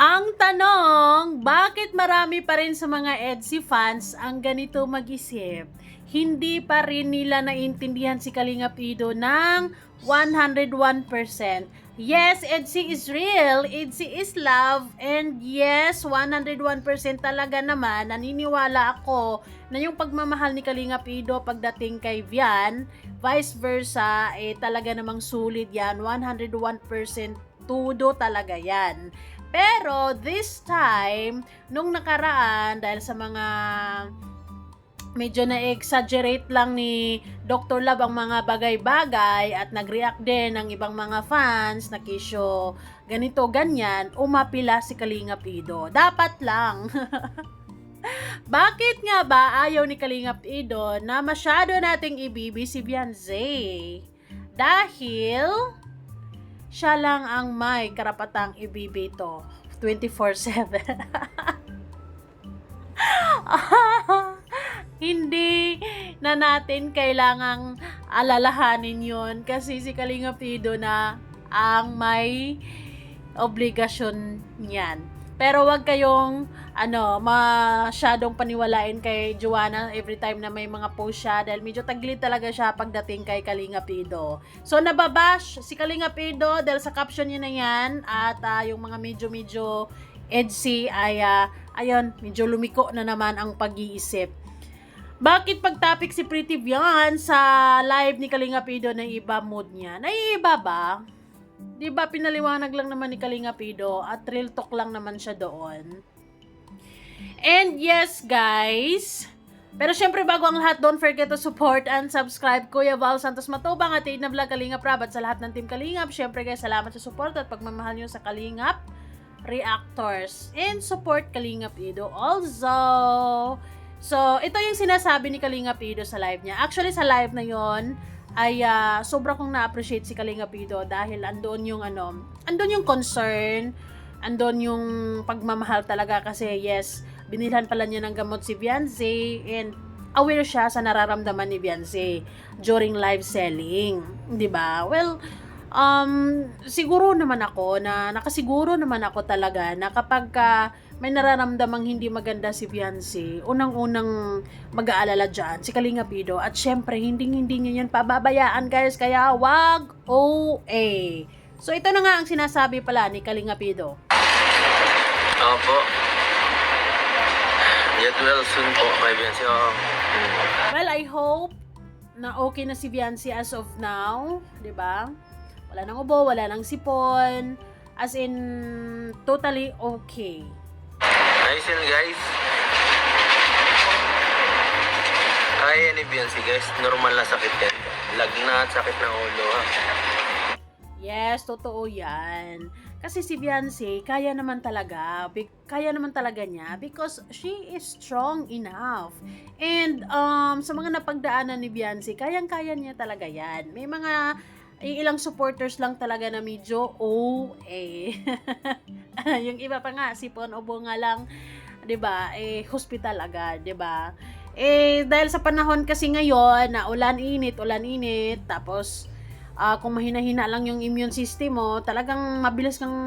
Ang tanong, bakit marami pa rin sa mga EDSI fans ang ganito mag-isip? Hindi pa rin nila naintindihan si Kalingap Ido ng 101%. Yes, EDSI is real, EDSI is love, and yes, 101% talaga naman, naniniwala ako na yung pagmamahal ni Kalingap Ido pagdating kay Vian, vice versa, talaga namang sulit yan, 101% tudo talaga yan. Pero this time, nung nakaraan, dahil sa mga medyo na-exaggerate lang ni Dr. Love ang mga bagay-bagay at nag-react din ng ibang mga fans na kisyo ganito, ganyan, umapila si Kalingap Ido. Dapat lang. Bakit nga ba ayaw ni Kalingap Ido na masyado nating ibibi si Beyonce? Dahil siya lang ang may karapatang ibibi to 24/7. Hindi na natin kailangang alalahanin yon kasi si Kalingap Ido na ang may obligasyon niyan. Pero wag kayong masyadong paniwalain kay Joanna every time na may mga post siya dahil medyo tagilid talaga siya pagdating kay Kalingap Ido. So nababash si Kalingap Ido dahil sa caption niya na yan at yung mga medyo EDSI ay ayun, medyo lumiko na naman ang pag-iisip. Bakit pag topic si Pretty Vian sa live ni Kalingap Ido na iba mood niya? Naiiba ba? Di ba pinaliwanag lang naman ni Kalingap Ido at real talk lang naman siya doon. And yes guys, pero syempre bago ang lahat, don't forget to support and subscribe Kuya Val Santos Matubang at Aid na Vlog Kalingap Rab at sa lahat ng Team Kalingap. Syempre guys, salamat sa support at pagmamahal nyo sa Kalingap Reactors and support Kalingap Ido also. So, ito yung sinasabi ni Kalingap Ido sa live niya. Actually, sa live na yon ay sobra kong na-appreciate si Kalingap Ido dahil andun yung concern, andun yung pagmamahal talaga kasi yes, binilhan pala niya ng gamot si Beyonce and aware siya sa nararamdaman ni Beyonce during live selling, 'di ba? Well, siguro naman ako na nakasiguro naman ako talaga na kapag may nararamdamang hindi maganda si Beyonce, unang-unang mag-aalala dyan si Kalingap Ido at syempre hindi niya yan pababayaan guys, kaya wag OA. So ito na nga ang sinasabi pala ni Kalingap Ido. Opo. Get well soon po kay Beyonce. Well, I hope na okay na si Beyonce as of now, 'di ba? Wala nang ubo, wala nang sipon, as in totally okay. Ayos yun guys. Kaya ni Beyonce guys, normal na sakit yan. Lagnat, sakit ng ulo ha. Yes, totoo yan. Kasi si Beyonce, kaya naman talaga niya because she is strong enough. And sa mga napagdaanan ni Beyonce, kayang-kaya niya talaga yan. May mga ilang supporters lang talaga na medyo OA. Yung iba pa nga, sipon, ubo nga lang, 'di ba? Hospital agad, 'di ba? Dahil sa panahon kasi ngayon na ulan-init, tapos kung mahina-hina lang yung immune system mo, talagang mabilis kang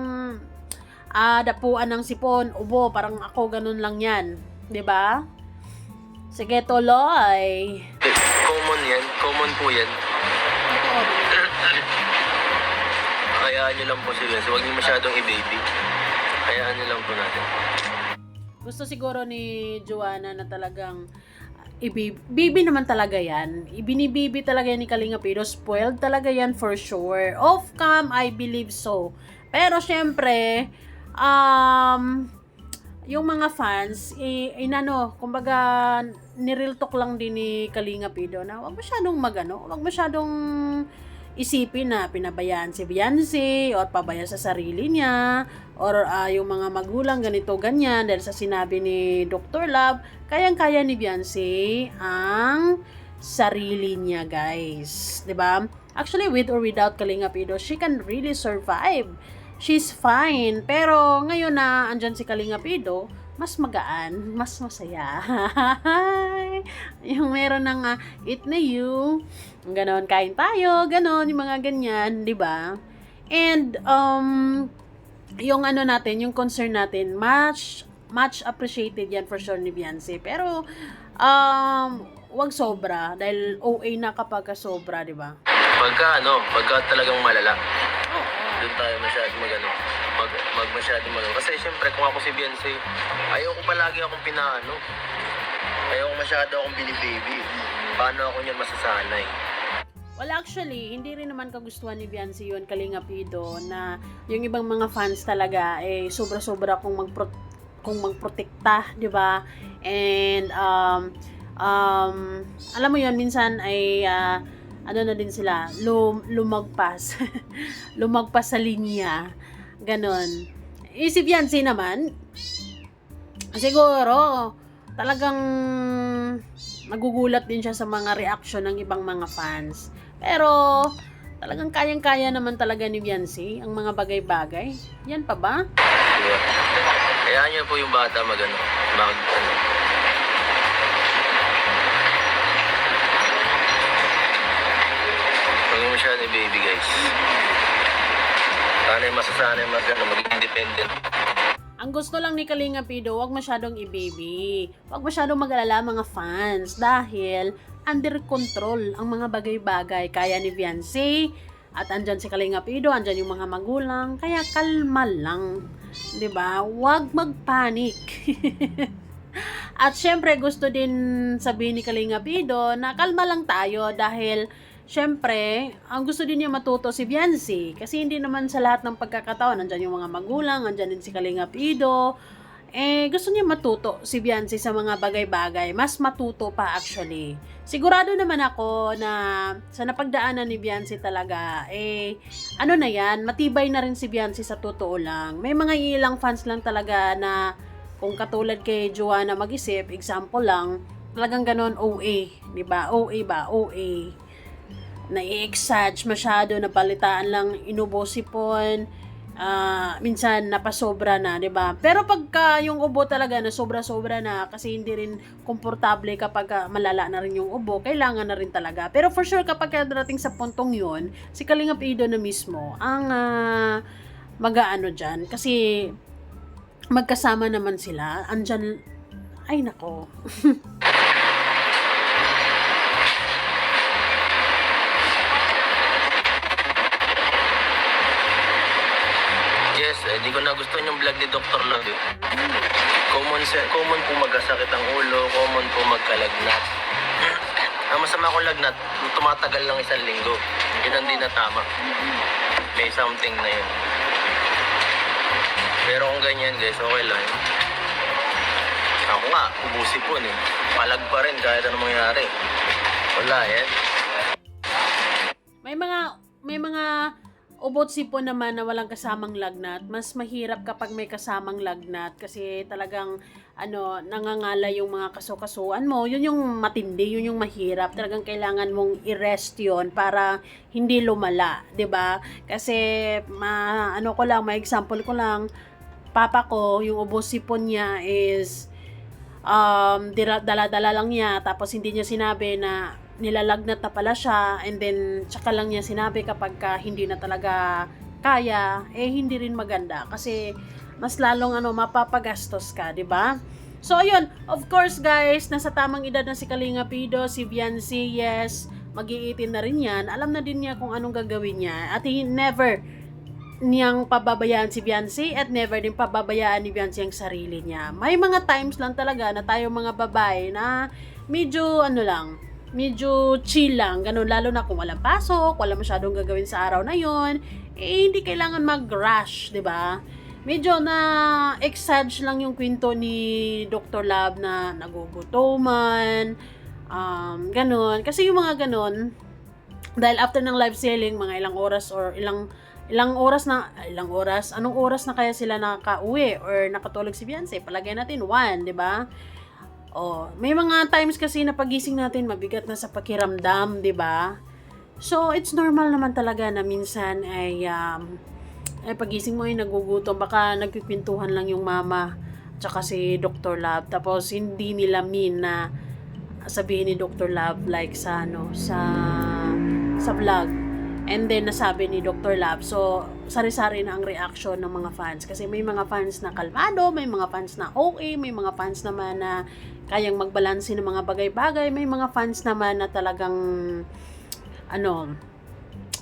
dapuan ng sipon, ubo, parang ako ganun lang 'yan, 'di ba? Sige, tuloy. Common po yan. Hayaan nyo lang po si Beyonce, huwag nyo masyadong i-baby. Hayaan nyo lang po natin. Gusto siguro ni Joanna na talagang bibi naman talaga yan. Ibinibibi talaga yan ni Kalingap Ido. Spoiled talaga yan for sure. Off cam, I believe so. Pero syempre, yung mga fans, kumbaga, nireal talk lang din ni Kalingap Ido na wag masyadong isipin na pinabayaan si Beyonce o pabaya sa sarili niya or yung mga magulang ganito ganyan dahil sa sinabi ni Dr. Love, kayang-kaya ni Beyonce ang sarili niya guys, 'di ba? Actually, with or without Kalingap Ido, she can really survive. She's fine. Pero ngayon na andyan si Kalingap Ido, mas magaan, mas masaya. Yung meron ng eat na you, ganon, kain tayo, ganon, yung mga ganyan, di ba? And, yung ano natin, yung concern natin, much appreciated yan for sure ni Beyonce. Pero, wag sobra, dahil OA na kapag sobra, di ba? Pagka talagang malala, Oo. doon tayo masyado masyado kasi syempre kung ako si Beyonce, ayaw ko palagi akong pinaano. Ayaw ko masyado akong binibaby. Paano ako niyan masasanay? Well, actually, hindi rin naman kagustuhan ni Beyonce yun, Kalinga Pido, na yung ibang mga fans talaga, sobra-sobra kung magprotekta, di ba? And, alam mo yun, minsan ay, ano na din sila, lumagpas. Lumagpas sa linya. Ganon. Si Beyonce naman, siguro, talagang nagugulat din siya sa mga reaction ng ibang mga fans. Pero, talagang kayang-kaya naman talaga ni Beyonce ang mga bagay-bagay. Yan pa ba? Diba? Kaya niyo po yung bata mag Huwag mo masyado ni baby, guys. Sana yung masasanay maging independent. Ang gusto lang ni Kalinga Pido, wag masyadong i-baby. Wag masyadong mag-alala mga fans dahil under control ang mga bagay-bagay. Kaya ni Beyonce at andyan si Kalinga Pido, andyan yung mga magulang. Kaya kalma lang. 'Di ba? Wag magpanik. At syempre gusto din sabihin ni Kalinga Pido na kalma lang tayo dahil syempre, ang gusto din niya matuto si Beyonce kasi hindi naman sa lahat ng pagkakataon nandiyan yung mga magulang, nandiyan din si Kalinga Pido. Gusto niya matuto si Beyonce sa mga bagay-bagay. Mas matuto pa actually. Sigurado naman ako na sa napagdaanan ni Beyonce talaga, ano na yan, matibay na rin si Beyonce sa totoo lang. May mga ilang fans lang talaga na kung katulad kay Joanna mag-isip, example lang, talagang ganon OA, di ba? OA ba? OA. Na-i-exage masyado, napalitaan lang, inubo-sipon, minsan napasobra na, 'di ba? Pero pagka yung ubo talaga na sobra-sobra na kasi hindi rin komportable kapag malala na rin yung ubo, kailangan na rin talaga. Pero for sure kapag darating sa puntong 'yon, si Kalinga Pido na mismo ang mag-aano diyan kasi magkasama naman sila. Andyan, ay nako. Yes, di ko nagustuhan yung vlog ni Dr. Love. Common po magkasakit ang ulo, common po magkalagnat. Ang masama kong lagnat, tumatagal lang 1 linggo. Yun ang di na tama. May something na yun. Pero kung ganyan guys, okay lang. Ako nga, ubusi po palag pa rin kahit anong mangyari. Wala yan. May mga ubot sipon naman na walang kasamang lagnat. Mas mahirap kapag may kasamang lagnat kasi talagang nangangala yung mga kasukasuan mo. Yun yung matindi, yun yung mahirap. Talagang kailangan mong i-rest yun para hindi lumala, 'di ba? Kasi may example ko lang, papa ko, yung ubot sipon niya is dala-dala lang niya, tapos hindi niya sinabi na nilalagnat na pala siya, and then tsaka lang niya sinabi kapag hindi na talaga kaya, hindi rin maganda kasi mas lalong mapapagastos ka, 'di ba? So ayun, of course guys, nasa tamang edad na si Kalinga Pido, si Beyonce, yes, mag-iitin na rin yan, alam na din niya kung anong gagawin niya, at never niyang pababayaan si Beyonce at never din pababayaan ni Beyonce ang sarili niya. May mga times lang talaga na tayo mga babae na medyo medyo chill lang, ganun, lalo na kung walang pasok, wala masyadong gagawin sa araw na yon, hindi kailangan mag-rush, 'di ba? Medyo na exage lang yung kwento ni Dr. Love na nagugutuman, ganun. Kasi yung mga ganun, dahil after ng live selling, mga ilang oras or anong oras na kaya sila nakaka-uwi or nakatulog si Beyonce? Palagay natin 1, 'di ba? May mga times kasi na pagising natin mabigat na sa pakiramdam, 'di ba? So, it's normal naman talaga na minsan ay pagising mo ay nagugutom, baka nagkikwentuhan lang yung mama tsaka si Dr. Love. Tapos hindi nila mean na sabihin ni Dr. Love like sa vlog. And then, nasabi ni Dr. Love. So, sari-sari na ang reaction ng mga fans. Kasi may mga fans na kalmado, may mga fans na okay, may mga fans naman na kayang magbalanse ng mga bagay-bagay, may mga fans naman na talagang,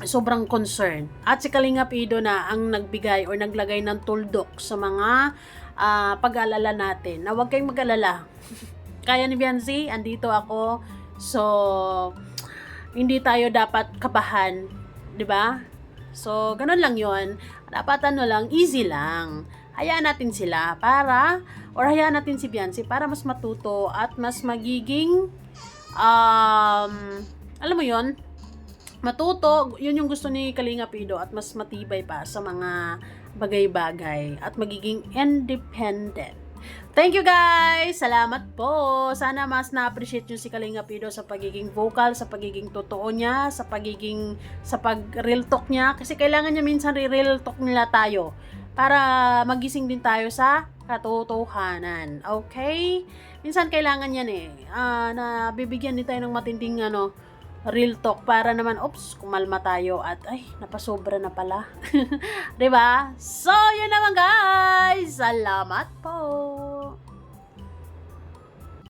sobrang concern. At si Kalingap Ido na ang nagbigay or naglagay ng tuldok sa mga pag-alala natin. Na huwag kayong mag-alala. Kaya ni Biancy, andito ako. So, hindi tayo dapat kabahan. 'Di ba? So, ganun lang 'yon. Dapat lang, easy lang. Hayaan natin sila hayaan natin si Biancy para mas matuto at mas magiging alam mo 'yon, matuto, 'yun yung gusto ni Kalingap Ido at mas matibay pa sa mga bagay-bagay at magiging independent. Thank you guys! Salamat po! Sana mas na-appreciate nyo si Kalingap Ido sa pagiging vocal, sa pagiging totoo niya, sa pag-real talk niya. Kasi kailangan niya minsan real talk nila tayo para magising din tayo sa katotohanan. Okay? Minsan kailangan yan na bibigyan din tayo ng matinding real talk para naman, kumalma tayo at napasobra na pala. 'Di ba? So, yun naman guys. Salamat po.